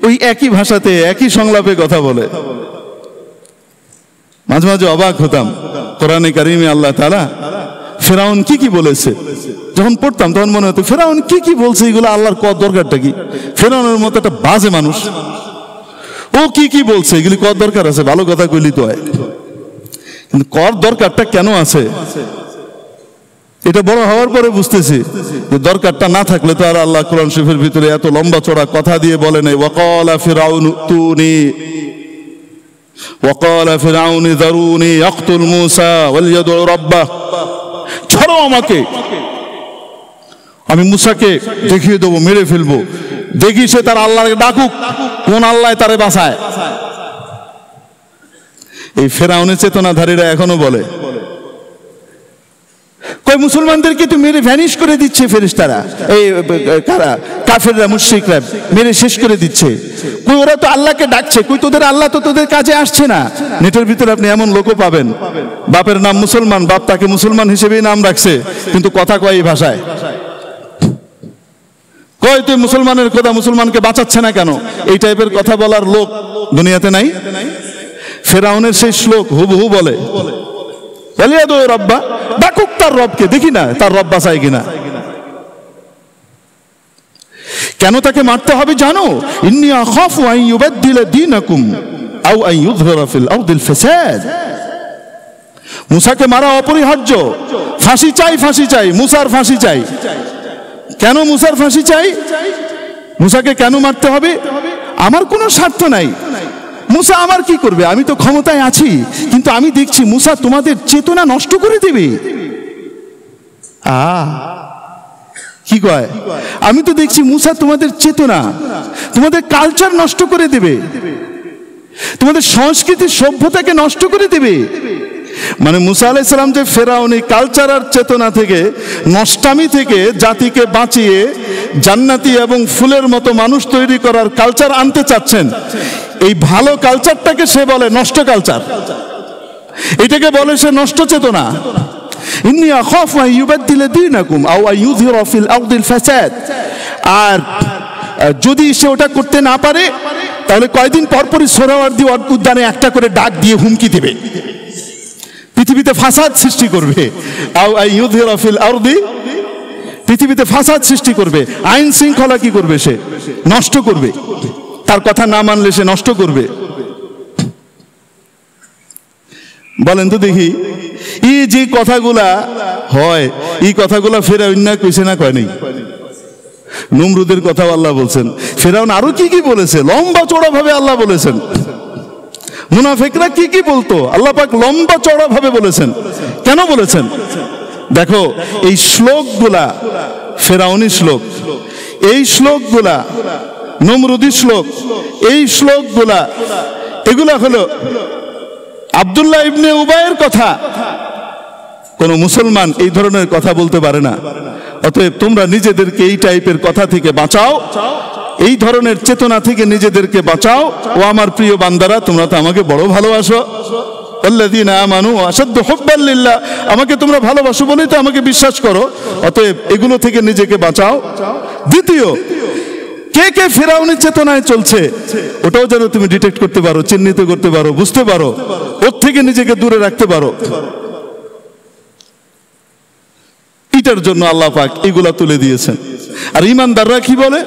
ওই একই ভাষাতে একই সংলাপে কথা বলে। মাঝে মাঝে অবাক হতাম, কোরআনে কারিমে আল্লাহ তাআলা ফেরাউন কি কি বলেছে যখন পড়তাম তখন মনে হতো ফেরাউন কি কি বলছে, এগুলো আল্লাহর কর দরকারটা কি? ফেরাউনের মতো একটা বাজে মানুষ, ও কি কি বলছে, এগুলি কর দরকার আছে? ভালো কথা কইলি তো হয়, কিন্তু কর দরকারটা কেন আছে এটা বড় হওয়ার পরে বুঝতেছি যে দরকারটা না থাকলে তো আর আল্লাহ কোরআন শরীফের ভিতরে এত লম্বা চড়া কথা দিয়ে বলে নাই ওয়াকালা ফিরাউন তুনি ওয়াকালা ফিরাউন যারুনি ইয়াকতুল মূসা ওয়ালিয়াদউ রাব্বাহ, ছাড়ো আমাকে, আমি মূসাকে দেখিয়ে দেবো, মেরে ফেলবো, দেখি সে তার আল্লাহকে ডাকুক, কোন আল্লাহ তারে বাঁচায়। এই ফেরাউনের চেতনাধারীরা এখনো বলে কই মুসলমানদেরকে তো মেরে ভ্যানিশ করে দিচ্ছে ফেরেশতারা, এই কারা কাফেররা মুশরিকরা মেরে শেষ করে দিচ্ছে, কই ওরা তো আল্লাহকে ডাকছে, কই তোদের আল্লাহ তো তোদের কাজে আসছে না। নেটের ভিতরে আপনি এমন লোকও পাবেন বাপের নাম মুসলমান, বাপ তাকে মুসলমান হিসেবেই নাম রাখছে, কিন্তু কথা কয় এই ভাষায়, কই তুই মুসলমানের খোদা মুসলমানকে বাঁচাচ্ছে না কেন, এই টাইপের কথা বলার লোক দুনিয়াতে নাই। ফেরাউনের সেই শ্লোক হুবহু বলে ওয়ালিয়াদউ রাব্বাহ, ডাকুক তার রবকে, দেখি না তার রব বাঁচায় কিনা। কেন তাকে মারতে হবে জানো? ইন্নী আখাফু আন ইউবাদদিলা দীনাকুম আও আন ইউযহিরা ফিল আরদিল ফাসাদ। মুসাকে মারা অপরিহার্য, ফাঁসি চাই, ফাঁসি চাই, মুসার ফাঁসি চাই। কেন মুসার ফাঁসি চাই? মুসাকে কেন মারতে হবে? আমার কোনো স্বার্থ নাই, মুসা আমার কি করবে, আমি তো ক্ষমতায় আছি, কিন্তু আমি দেখছি মুসা তোমাদের চেতনা নষ্ট করে দেবে। কি কয়? আমি তো দেখছি মুসা তোমাদের চেতনা, তোমাদের কালচার নষ্ট করে দেবে, তোমাদের সংস্কৃতি সভ্যতাকে নষ্ট করে দেবে। মানে মুসা আলাইহিস সালাম যে ফেরাউনি কালচার আর চেতনা থেকে, নষ্টামি থেকে জাতিকে বাঁচিয়ে জান্নাতি এবং ফুলের মতো মানুষ তৈরি করার কালচার আনতে চাচ্ছেন, এই ভালো কালচারটাকে সে বলে নষ্ট কালচার, এটাকে বলে সে নষ্ট চেতনা। ইন্নী আখাফু আন ইউবাদদিলা দীনাকুম আও আন ইউযহিরা ফিল আরদিল ফাসাদ। আর যদি সে ওটা করতে না পারে তাহলে কয়েকদিন পরপরই সোহরাওয়ার্দী উদ্যানে একটা করে ডাক দিয়ে হুমকি দেবে, পৃথিবীতে ফাসাদ সৃষ্টি করবে। আও আন ইউযহিরা ফিল আরদি, পৃথিবীতে ফাসাদ সৃষ্টি করবে, আইন শৃঙ্খলা কি করবে, সে নষ্ট করবে, তার কথা না মানলে সে নষ্ট করবে। বলেন তো দেখি, এই যে কথাগুলা হয়, এই কথাগুলা ফেরাউন না কইছে না কয় নাই? নমরুদের কথা আল্লাহ বলছেন, ফেরাউন আরো কি কি বলেছে, লম্বা চড়া ভাবে আল্লাহ বলেছেন। মুনাফিকরা কি কি বলতো আল্লাহ পাক লম্বা চড়া ভাবে বলেছেন। কেন বলেছেন? দেখো এই শ্লোকগুলা ফেরাউনি শ্লোক, এই শ্লোকগুলা নমরুদি শ্লোক, এই শ্লোকগুলা এগুলা হলো আব্দুল্লাহ ইবনে উবাইয়ের কথা। কোন মুসলমান এই ধরনের কথা বলতে পারে না। অতএব তোমরা নিজেদেরকে এই টাইপের কথা থেকে বাঁচাও, এই ধরনের চেতনা থেকে নিজেদেরকে বাঁচাও। ও আমার প্রিয় বান্দারা, তোমরা তো আমাকে বড় ভালোবাসো, আল্লাযীনা আমানু আশাদ্দু হুব্বান লিল্লাহ, আমাকে তোমরা ভালোবাসো বলেই তো আমাকে বিশ্বাস করো। অতএব এগুলো থেকে নিজেকে বাঁচাও। দ্বিতীয়, কে কে ফেরাউনি চেতনায় চলছে ওটাও যেন তুমি ডিটেক্ট করতে পারো, চিহ্নিত করতে পারো, বুঝতে পারো, ওর থেকে নিজেকে দূরে রাখতে পারো। এটার জন্য আল্লাহ পাক এগুলা তুলে দিয়েছেন। আর ঈমানদাররা কি বলে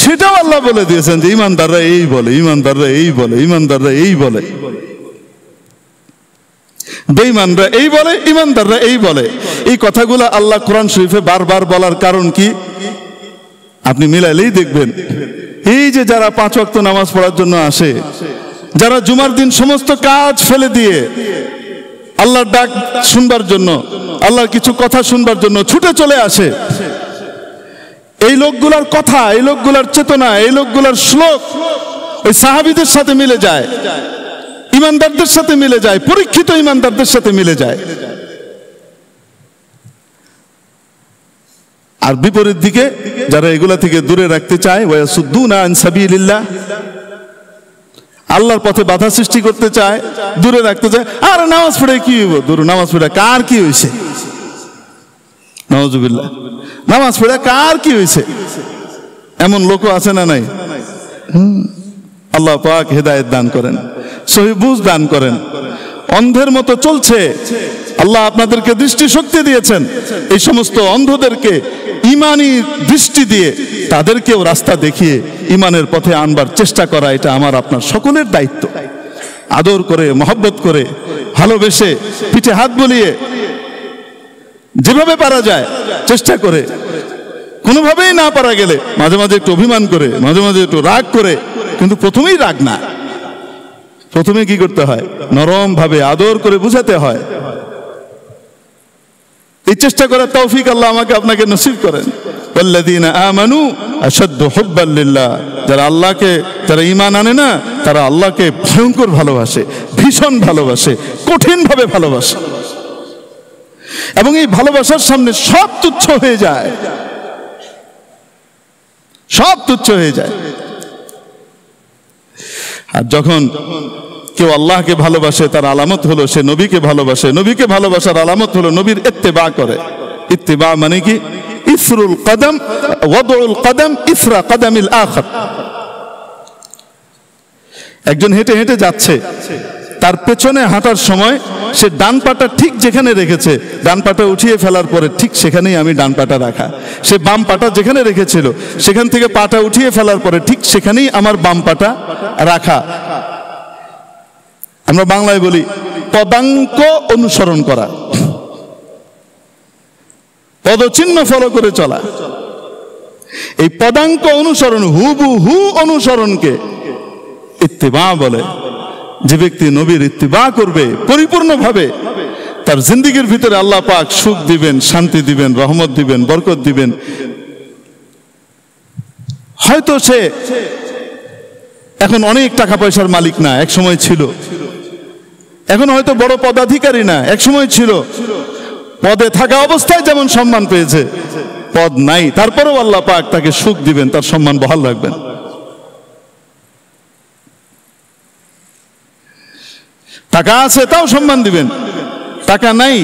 সেটাও আল্লাহ বলে দিয়েছেন যে ঈমানদাররা এই বলে, ঈমানদাররা এই বলে, ঈমানদাররা এই বলে, বেঈমানরা এই বলে, ঈমানদাররা এই বলে। এই কথাগুলো আল্লাহ কোরআন শরীফে বারবার বলার কারণ কি আপনি মিলাইলেই দেখবেন। এই যে যারা 5 ওয়াক্ত নামাজ পড়ার জন্য আসে, যারা জুমার দিন সমস্ত কাজ ফেলে দিয়ে আল্লাহর ডাক শুনবার জন্য, আল্লাহর কিছু কথা শুনবার জন্য ছুটে চলে আসে, এই লোকগুলার কথা, এই লোকগুলার চেতনা, এই লোকগুলার শ্লোক ওই সাহাবীদের সাথে মিলে যায়, ঈমানদারদের সাথে মিলে যায়, পরীক্ষিত ঈমানদারদের সাথে মিলে যায়। আর বিপরীত দিকে যারা এগুলা থেকে দূরে রাখতে চায়, ওয়াসুদ্দুনা আন সাবিলিল্লাহ, আল্লাহর পথে বাধা সৃষ্টি করতে চায়, দূরে রাখতে চায়। আর নামাজ পড়ে কি হইব, দূর নামাজ পড়ে কার কি হয়েছে, নাউজুবিল্লাহ। নামাজ পড়ে কার কি হয়েছে এমন লোক আছে না নাই? আল্লাহ পাক হেদায়েত দান করেন, সহি বুঝ দান করেন। অন্ধের মতো চলছে, আল্লাহ আপনাদেরকে দৃষ্টি শক্তি দিয়েছেন, এই সমস্ত অন্ধদেরকে ইমানি দৃষ্টি দিয়ে তাদেরকেও রাস্তা দেখিয়ে ইমানের পথে আনবার চেষ্টা করা, এটা আমার আপনার সকলের দায়িত্ব। আদর করে, মহব্বত করে, ভালোবেসে, পিঠে হাত বুলিয়ে যেভাবে পারা যায় চেষ্টা করে, কোনোভাবেই না পারা গেলে মাঝে মাঝে একটু অভিমান করে, মাঝে মাঝে একটু রাগ করে, কিন্তু প্রথমেই রাগ না, প্রথমে কি করতে হয়? নরম ভাবে আদর করে বুঝাতে হয়। এই চেষ্টা করার তৌফিক আল্লাহ আমাকে আপনাকে নসিব করেন। ওয়াল্লাযীনা আমানু আশাদ্দু হুব্বান লিল্লাহ, যারা আল্লাহকে, যারা ঈমান আনে না, তারা আল্লাহকে ভয়ঙ্কর ভালোবাসে, ভীষণ ভালোবাসে, কঠিন ভাবে ভালোবাসে, এবং এই ভালোবাসার সামনে সব তুচ্ছ হয়ে যায়, সব তুচ্ছ হয়ে যায়। আর যখন কেউ আল্লাহকে ভালোবাসে, তার আলামত হলো সে নবীকে ভালোবাসে। নবীকে ভালোবাসার আলামত হলো নবীর ইত্তেবা করে। ইত্তেবা মানে কি? ইসরুল কদম ওয়াদউল কদম ইসরা কদমিল আখর। একজন হেঁটে হেঁটে যাচ্ছে, তার পেছনে হাঁটার সময় সে ডান পাটা ঠিক যেখানে রেখেছে, ডান পাটা উঠিয়ে ফেলার পরে ঠিক সেখানেই আমি ডান পাটা রাখা। সে বাম পাটা যেখানে রেখেছিল সেখান থেকে পাটা উঠিয়ে ফেলার পরে ঠিক সেখানেই আমার বাম পাটা রাখা। আমরা বাংলায় বলি পদাঙ্ক অনুসরণ করা, পদচিহ্ন ফলো করে চলা। এই পদাঙ্ক অনুসরণ, হুবহু অনুসরণকে ইত্তিবা বলে। যে ব্যক্তি নবীর ইত্তিবা করবে পরিপূর্ণভাবে, তার জিন্দেগির ভিতরে আল্লাহ পাক সুখ দিবেন, শান্তি দিবেন, রহমত দিবেন, বরকত দিবেন। হয়তো সে এখন অনেক টাকা পয়সার মালিক না, এক সময় ছিল। এখন হয়তো বড় পদাধিকারী না, এক সময় ছিল। পদে থাকা অবস্থায় যেমন সম্মান পেয়েছে, পদ নাই তারপরেও আল্লাহ পাক তাকে সুখ দিবেন, তার সম্মান বহাল রাখবেন। টাকা আছে তাও সম্মান দিবেন, টাকা নাই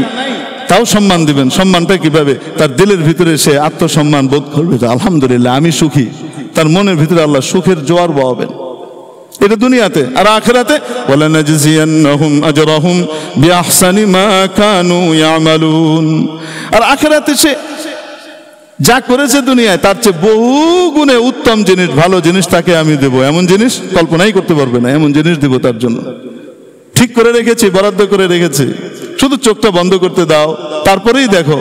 তাও সম্মান দিবেন। সম্মানটা কিভাবে? তার দিলের ভিতরে সে আত্মসম্মান বোধ করবে, আলহামদুলিল্লাহ আমি সুখী। তার মনের ভিতরে আল্লাহ সুখের জোয়ার বহাবেন। এটা দুনিয়াতে। আর আখিরাতে ওয়ালানাজজিয়ান্নাহুম আজরাহুম বিআহসানি মা কানু ইয়ামালুন। আর আখিরাতে সে যা করেছে দুনিয়ায় তার চেয়ে বহু গুণে উত্তম জিনিস, ভালো জিনিস তাকে আমি দেব। এমন জিনিস কল্পনাই করতে পারবে না, এমন জিনিস দেব তার জন্য। ঠিক করে রেখেছি, বরাদ্দ করে রেখেছি, শুধু চোখটা বন্ধ করতে দাও, তারপরেই দেখো।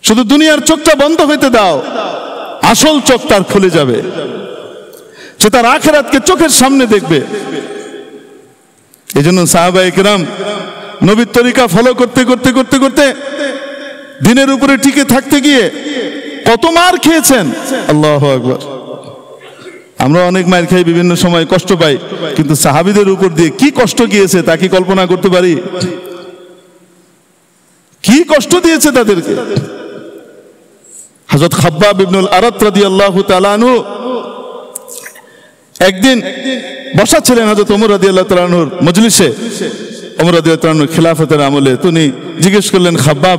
শুধু দুনিয়ার চোখটা বন্ধ হইতে দাও, আসল চোখ তার খুলে যাবে। সে তার আখিরাতকে চোখের সামনে দেখবে। এই জন্য সাহাবায়ে কেরাম নবীর তরিকা ফলো করতে করতে করতে করতে দিনের উপরে টিকে থাকতে গিয়ে কত মার খেয়েছেন। আল্লাহু আকবার। আমরা অনেক মার খাই, বিভিন্ন সময় কষ্ট পাই, কিন্তু সাহাবীদের উপর দিয়ে কি কষ্ট গিয়েছে তা কি কল্পনা করতে পারি? কি কষ্ট দিয়েছে তাদেরকে। হযরত খাব্বাব ইবনুল আরাত রাদিয়াল্লাহু তাআলা আনহু একদিন বসা ছিলেন হযরত ওমর রাদিয়াল্লাহু তাআলা আনহুর মজলিসে। ওমর রাদিয়াল্লাহু তাআলা আনহুর খিলাফতের আমলে তিনি জিজ্ঞেস করলেন, খাব্বাব,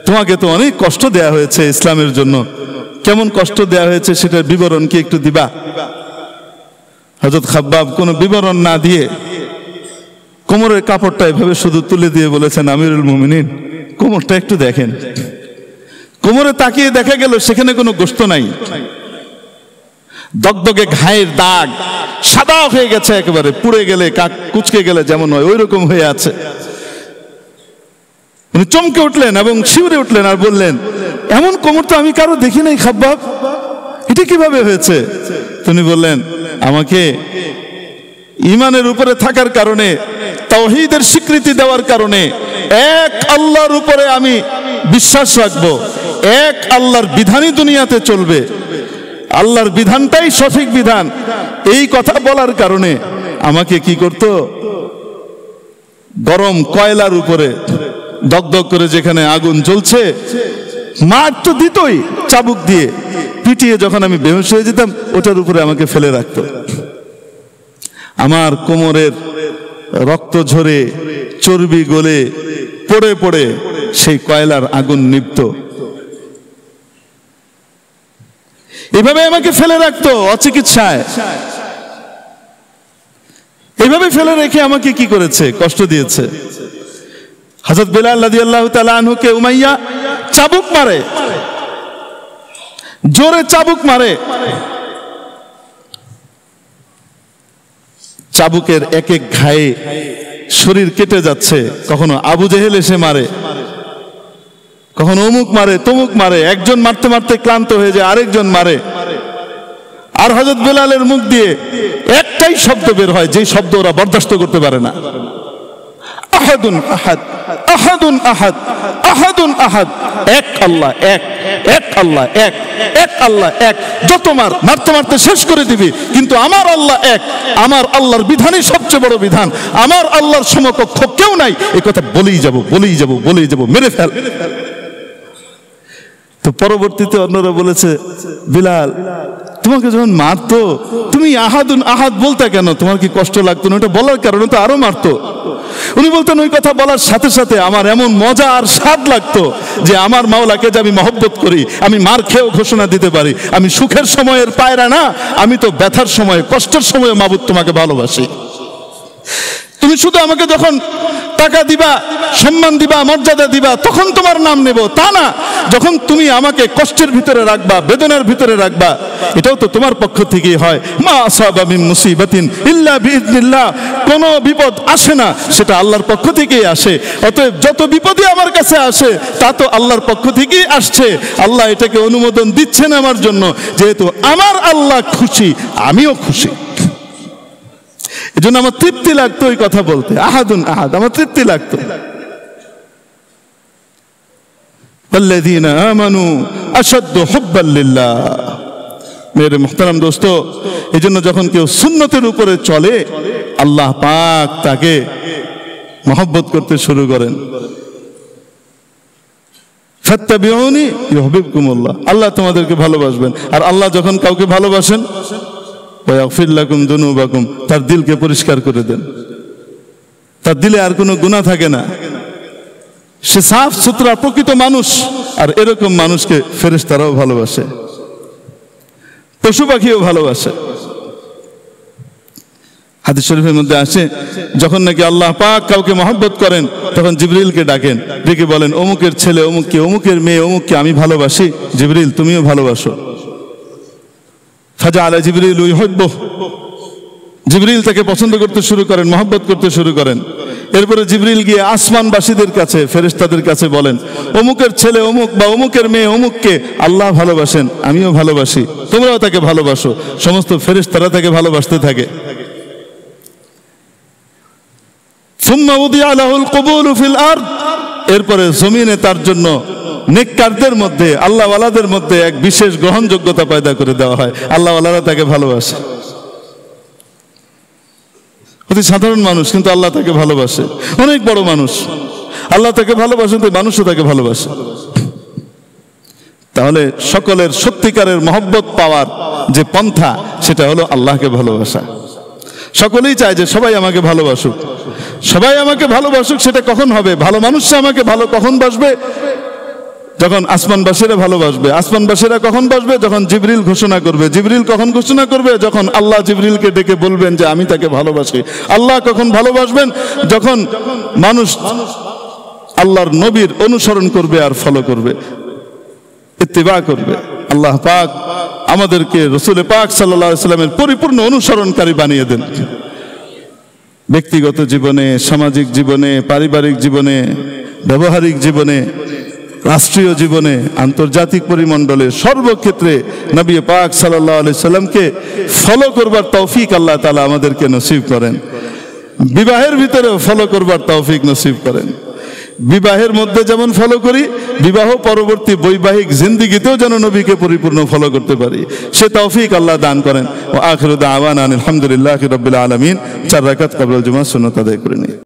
তোমাকে তো অনেক কষ্ট দেয়া হয়েছে ইসলামের জন্য, কেমন কষ্ট দেয়া হয়েছে সেটার বিবরণ কি একটু দিবা? হযরত খাব্বাব কোনো বিবরণ না দিয়ে কোমরের কাপড়টা এভাবে শুধু তুলে দিয়ে বলেছেন, আমিরুল মুমিনিন, কোমরটা একটু দেখেন। কোমরে তাকিয়ে দেখা গেল সেখানে কোনো গোশত নাই, দগদগে ঘায়ের দাগ, সাদা হয়ে গেছে, একেবারে পুড়ে গেলে কাক কুচকে গেলে যেমন হয় ওই রকম হয়ে আছে। উনি চমকে উঠলেন এবং শিউরে উঠলেন আর বললেন, এমন কোমর তো আমি কারো দেখি নাই খাব্বাব, এটা কিভাবে হয়েছে? তিনি বললেন, আমাকে ঈমানের উপরে থাকার কারণে, তাওহীদের স্বীকৃতি দেওয়ার কারণে, এক আল্লাহর উপরে আমি বিশ্বাস রাখবো, এক আল্লাহর বিধানই দুনিয়াতে চলবে, আল্লাহর বিধানটাই সঠিক বিধান, এই কথা বলার কারণে আমাকে কি করত? গরম কয়লার উপরে দগদগ করে যেখানে আগুন জ্বলছে মার তো দিতই চাবুক দিয়ে পিটিয়ে, যখন আমি বেহুশ হয়ে যেতাম ওটার উপরে আমাকে ফেলে রাখতো। আমার কোমরের রক্ত ঝরে, চর্বি গলে, পড়ে পড়ে সেই কয়লার আগুন নিভত। এভাবে আমাকে ফেলে রাখতো অচিকিৎসায়, এইভাবে ফেলে রেখে আমাকে কি করেছে, কষ্ট দিয়েছে। হযরত বিলাল রাদিয়াল্লাহু তাআলা আনহুকে উমাইয়া চাবুক মারে, জোরে চাবুক মারে। চাবুকের এক এক ঘায়ে শরীর কেটে যাচ্ছে। কখনো আবু জেহেল এসে মারে, কখনো অমুক মারে, তমুক মারে। একজন মারতে মারতে ক্লান্ত হয়ে যায়, আরেকজন মারে। আর হযরত বিলালের মুখ দিয়ে একটাই শব্দ বের হয়, যে শব্দ ওরা বরদাস্ত করতে পারে না। আহাদুন আহাদ, আহাদুন আহাদ, আহাদুন আহাদ। এক আল্লাহ এক, এক আল্লাহ এক, এক আল্লাহ এক। যত মারতে মারতে শেষ করে দিবি, কিন্তু আমার আল্লাহ এক। আমার আল্লাহর বিধানই সবচেয়ে বড় বিধান। আমার আল্লাহর সমকক্ষ কেউ নাই। এই কথা বলেই যাব, বলেই যাব, বলেই যাব, মেরে ফেল। তো পরবর্তীতে অন্যরা বলেছে, বিলাল তোমাকে যখন মারতো তুমি আহাদুন আহাদ বলতে কেন? তোমার কি কষ্ট লাগতো না? ওটা বলার কারণে তো আরো মারতো। উনি বলতেন, ওই কথা বলার সাথে সাথে আমার এমন মজা আর স্বাদ লাগতো যে আমার মাওলাকে যে আমি মহব্বত করি, আমি মার খেয়েও ঘোষণা দিতে পারি, আমি সুখের সময়ের পায়রা না, আমি তো ব্যথার সময়, কষ্টের সময় মাবুদ তোমাকে ভালোবাসি। তুমি শুধু আমাকে যখন টাকা দিবা, সম্মান দিবা, মর্যাদা দিবা, তখন তোমার নাম নেব, তা না। যখন তুমি আমাকে কষ্টের ভিতরে রাখবা, বেদনার ভিতরে রাখবা, এটাও তো তোমার পক্ষ থেকেই হয়। মা আসাবা মিন মুসিবাতিন ইল্লা বিইذনিল্লাহ। কোন বিপদ আসে না, সেটা আল্লাহর পক্ষ থেকেই আসে। অতএব যত বিপদই আমার কাছে আসে, তা তো আল্লাহর পক্ষ থেকেই আসছে। আল্লাহ এটাকে অনুমোদন দিচ্ছেন আমার জন্য, যেহেতু আমার আল্লাহ খুশি, আমিও খুশি। এজন্য আমার তৃপ্তি লাগতো ওই কথা বলতে, আহাদুন আহাদ, আমার তৃপ্তি লাগতো। আল্লাযীনা আমানু আশাদ্দু হুব্বান লিল্লাহ। মেরে মুহতারাম দোস্ত, এজন্য যখন কেউ সুন্নতের উপরে চলে, আল্লাহ পাক তাকে মহব্বত করতে শুরু করেন। ফাত্তাবিউনি ইউহিব্বুকুমুল্লাহ। আল্লাহ তোমাদেরকে ভালোবাসবেন। আর আল্লাহ যখন কাউকে ভালোবাসেন, ওয়াগফির লাকুম যুনুবাকুম, তার দিলকে পরিষ্কার করে দেন। তার দিলে আর কোনো গুনাহ থাকে না, সে সাফ সুতরা প্রকৃত মানুষ। আর এরকম মানুষকে ফেরেশতারাও ভালোবাসে, পশু পাখিও ভালোবাসে। হাদিস শরীফের মধ্যে আসে, যখন নাকি আল্লাহ পাক কাউকে মহব্বত করেন, তখন জিবরিলকে ডাকেন, ডেকে বলেন, অমুকের ছেলে অমুককে, অমুকের মেয়ে অমুককে আমি ভালোবাসি, জিবরিল তুমিও ভালোবাসো। ফাজাআলা জিবরিল ইউহিব্বুহু। জিবরিল তাকে পছন্দ করতে শুরু করেন, মহব্বত করতে শুরু করেন। এরপরে জিবরিল গিয়ে আসমানবাসীদের কাছে, ফেরেশতাদের কাছে বলেন, অমুকের ছেলে অমুক বা অমুকের মেয়ে অমুককে আল্লাহ ভালোবাসেন, আমিও ভালোবাসি, তোমরাও তাকে ভালোবাসো। সমস্ত ফেরেশতারা তাকে ভালোবাসতে থাকে। সুম্মা উদিয়া লাহুল কুবুলু ফিল আরদ। এরপরে জমিনে তার জন্য নেককারদের মধ্যে, আল্লাহওয়ালাদের মধ্যে এক বিশেষ গ্রহণযোগ্যতা পয়দা করে দেওয়া হয়। আল্লাহওয়ালারা তাকে ভালোবাসে। অতি সাধারণ মানুষ, কিন্তু আল্লাহ তাকে ভালোবাসে। অনেক বড় মানুষ, আল্লাহ তাকে ভালোবাসেন, তো মানুষও তাকে ভালোবাসে। তাহলে সকলের সত্যিকারের মহব্বত পাওয়ার যে পন্থা, সেটা হলো আল্লাহকে ভালোবাসা। সকলেই চায় যে সবাই আমাকে ভালোবাসুক, সবাই আমাকে ভালোবাসুক। সেটা কখন হবে? ভালো মানুষরা আমাকে ভালো কখন বাসবে? যখন আসমানবাসীরা ভালোবাসবে। আসমানবাসীরা কখন বাসবে? যখন জিবরিল ঘোষণা করবে। জিবরিল কখন ঘোষণা করবে? যখন আল্লাহ জিবরিলকে ডেকে বলবেন যে আমি তাকে ভালোবাসি। আল্লাহ কখন ভালোবাসবেন? যখন মানুষ আল্লাহর নবীর অনুসরণ করবে আর ফলো করবে, ইত্তিবা করবে। আল্লাহ পাক আমাদেরকে রাসূল পাক সাল্লাল্লাহু আলাইহি ওয়াসাল্লামের পরিপূর্ণ অনুসরণকারী বানিয়ে দেন। ব্যক্তিগত জীবনে, সামাজিক জীবনে, পারিবারিক জীবনে, ব্যবহারিক জীবনে, রাষ্ট্রীয় জীবনে, আন্তর্জাতিক পরিমণ্ডলে, সর্বক্ষেত্রে নবী পাক সাল্লাল্লাহু আলাইহি সাল্লামকে ফলো করবার তৌফিক আল্লাহ তাআলা আমাদেরকে নসিব করেন। বিবাহের ভিতরেও ফলো করবার তৌফিক নসিব করেন। বিবাহের মধ্যে যেমন ফলো করি, বিবাহ পরবর্তী বৈবাহিক জিন্দেগিতেও যেন নবীকে পরিপূর্ণ ফলো করতে পারি, সে তৌফিক আল্লাহ দান করেন। ওয়া আখিরু দাওয়ানা আলহামদুলিল্লাহি রাব্বিল আলামিন। 4 রাকাত ক্বাবলাল জুমআহ সুন্নাত আদায় করে নিই।